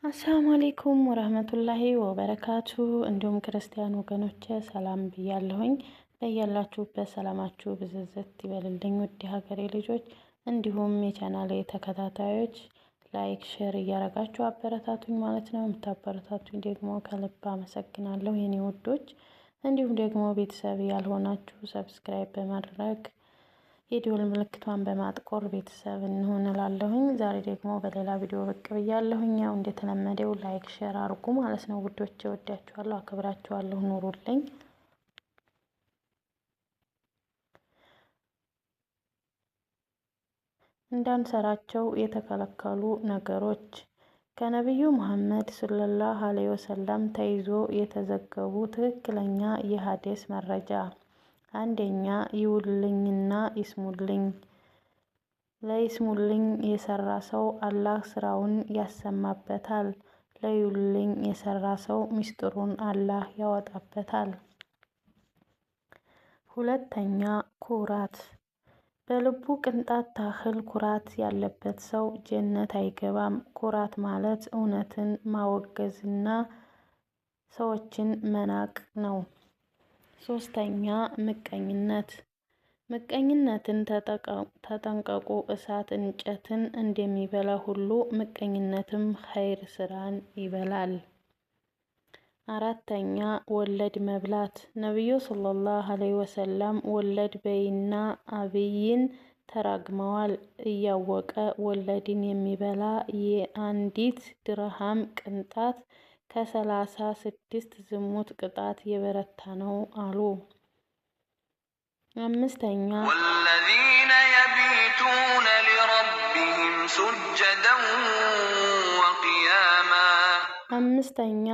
አሰላሙ አሌይኩም ወረህመቱላሂ ወበረካቱ። እንዲሁም ክርስቲያን ወገኖች ሰላም ብያለሁኝ። በያላችሁበት ሰላማችሁ ብዝዝት ይበልልኝ ውድ ሀገሬ ልጆች፣ እንዲሁም የቻናሌ ተከታታዮች ላይክ ሼር እያረጋችሁ አበረታቱኝ ማለት ነው። የምታበረታቱኝ ደግሞ ከልብ አመሰግናለሁ የኔ ውዶች። እንዲሁም ደግሞ ቤተሰብ ያልሆናችሁ ሰብስክራይብ በማድረግ የደወል ምልክቷን በማጥቆር ቤተሰብ እንሆን እላለሁኝ። ዛሬ ደግሞ በሌላ ቪዲዮ ብቅ ብያለሁኝ። ያው እንደተለመደው ላይክ ሼር አድርጉ ማለት ነው ውዶች። እወዳችኋለሁ፣ አክብራችኋለሁ፣ ኑሩልኝ። እንዳንሰራቸው የተከለከሉ ነገሮች ከነቢዩ መሐመድ ሰለላሁ ዐለይሂ ወሰለም ተይዞ የተዘገቡ ትክክለኛ የሐዲስ መረጃ። አንደኛ፣ ይውልኝና ይስሙልኝ። ለይስሙልኝ የሰራ ሰው አላህ ስራውን ያሰማበታል። ለይውልኝ የሰራ ሰው ሚስጥሩን አላህ ያወጣበታል። ሁለተኛ፣ ኩራት። በልቡ ቅንጣት ታህል ኩራት ያለበት ሰው ጀነት አይገባም። ኩራት ማለት እውነትን ማወገዝና ሰዎችን መናቅ ነው። ሶስተኛ፣ ምቀኝነት። ምቀኝነትን ተጠንቀቁ። እሳት እንጨትን እንደሚበላ ሁሉ ምቀኝነትም ኸይር ስራን ይበላል። አራተኛ፣ ወለድ መብላት። ነቢዩ ሰለላሁ ዐለይሂ ወሰለም ወለድ በይና አብይን ተራግመዋል። እያወቀ ወለድን የሚበላ የአንዲት ድርሃም ቅንጣት ከ36 ዝሙት ቅጣት የበረታ ነው አሉ። አምስተኛ፣ ወለዚነ የቢቱነ ሊረቢሂም ሱጀደን ወቂያማ። አምስተኛ፣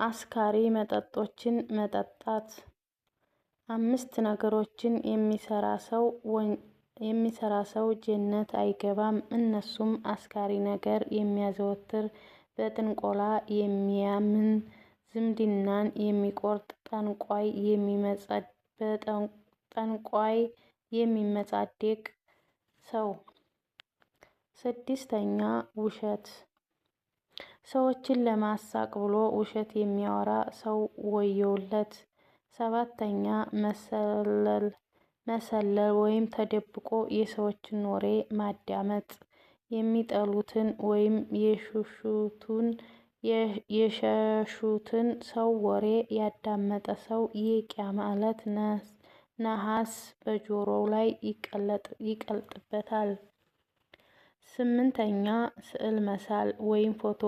አስካሪ መጠጦችን መጠጣት። 5 ነገሮችን የሚሰራ ሰው ጀነት አይገባም። እነሱም አስካሪ ነገር የሚያዘወትር፣ በጥንቆላ የሚያምን፣ ዝምድናን የሚቆርጥ፣ ጠንቋይ የሚመጻደቅ ሰው። 6ኛ፣ ውሸት። ሰዎችን ለማሳቅ ብሎ ውሸት የሚያወራ ሰው ወዮለት። 7ኛ፣ መሰለል ወይም ተደብቆ የሰዎችን ወሬ ማዳመጥ። የሚጠሉትን ወይም የሸሹትን ሰው ወሬ ያዳመጠ ሰው የቂያማ ዕለት ነሐስ በጆሮው ላይ ይቀልጥበታል። 8ኛ፣ ስዕል መሳል ወይም ፎቶ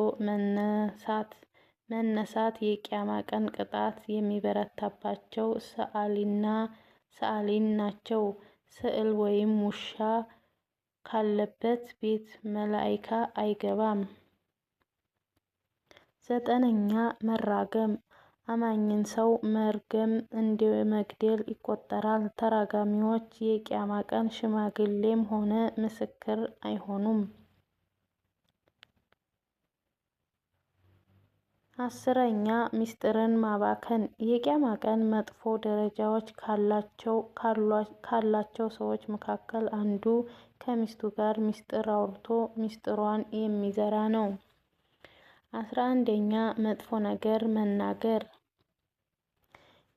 መነሳት የቂያማ ቀን ቅጣት የሚበረታባቸው ሰዓሊን ናቸው። ስዕል ወይም ውሻ ካለበት ቤት መላኢካ አይገባም። 9ኛ፣ መራገም። አማኝን ሰው መርገም እንደ መግደል ይቆጠራል። ተራጋሚዎች የቂያማ ቀን ሽማግሌም ሆነ ምስክር አይሆኑም። 10ኛ፣ ሚስጥርን ማባከን። የቂያማ ቀን መጥፎ ደረጃዎች ካላቸው ሰዎች መካከል አንዱ ከሚስቱ ጋር ሚስጥር አውርቶ ሚስጥሯን የሚዘራ ነው። 11ኛ፣ መጥፎ ነገር መናገር።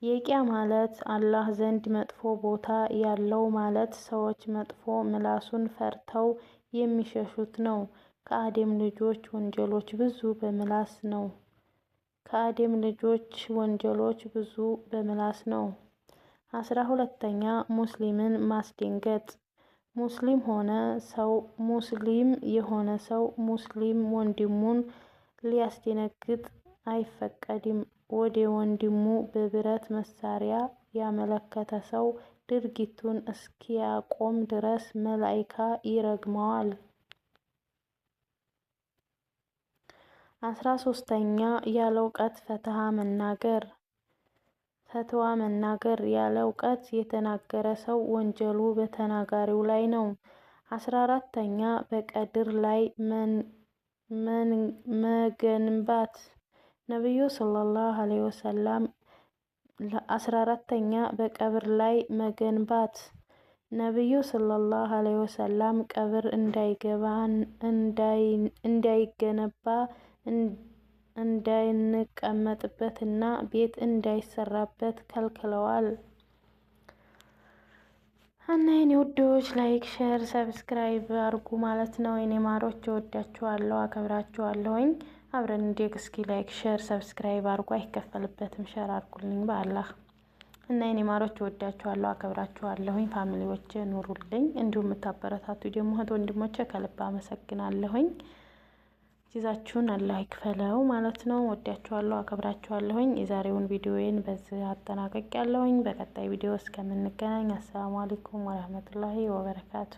የቂያማ ዕለት አላህ ዘንድ መጥፎ ቦታ ያለው ማለት ሰዎች መጥፎ ምላሱን ፈርተው የሚሸሹት ነው። ከአደም ልጆች ወንጀሎች ብዙ በምላስ ነው። 12ኛ፣ ሙስሊምን ማስደንገጥ። ሙስሊም የሆነ ሰው ሙስሊም ወንድሙን ሊያስደነግጥ አይፈቀድም። ወደ ወንድሙ በብረት መሳሪያ ያመለከተ ሰው ድርጊቱን እስኪያቆም ድረስ መላኢካ ይረግመዋል። 13ኛ፣ ያለ እውቀት ፈትዋ መናገር። ያለ እውቀት የተናገረ ሰው ወንጀሉ በተናጋሪው ላይ ነው። 14ኛ፣ በቀድር ላይ መገንባት። ነቢዩ ሰለላሁ ዐለይሂ ወሰለም 14ኛ፣ በቀብር ላይ መገንባት። ነቢዩ ሰለላሁ ዐለይሂ ወሰለም ቀብር እንዳይገነባ እንዳይንቀመጥበት እና ቤት እንዳይሰራበት ከልክለዋል። እና የኔ ውዶች ላይክ፣ ሼር፣ ሰብስክራይብ አርጉ ማለት ነው። የኔ ማሮች እወዳችኋለሁ፣ አከብራችኋለሁኝ። አብረን እንዴት እስኪ ላይክ፣ ሼር፣ ሰብስክራይብ አርጉ። አይከፈልበትም። ሼር አርጉልኝ በአላህ እና የኔ ማሮች እወዳችኋለሁ፣ አከብራችኋለሁኝ። ፋሚሊዎቼ ኑሩልኝ። እንዲሁም የምታበረታቱ ደግሞ እህት ወንድሞቼ ከልብ አመሰግናለሁኝ። ጊዜያችሁን አላህ ይክፈለው ማለት ነው። ወዳችኋለሁ፣ አከብራችኋለሁኝ። የዛሬውን ቪዲዮዬን በዚህ አጠናቅቄያለሁኝ። በቀጣይ ቪዲዮ እስከምንገናኝ አሰላሙ አለይኩም ወራህመቱላሂ ወበረካቱ።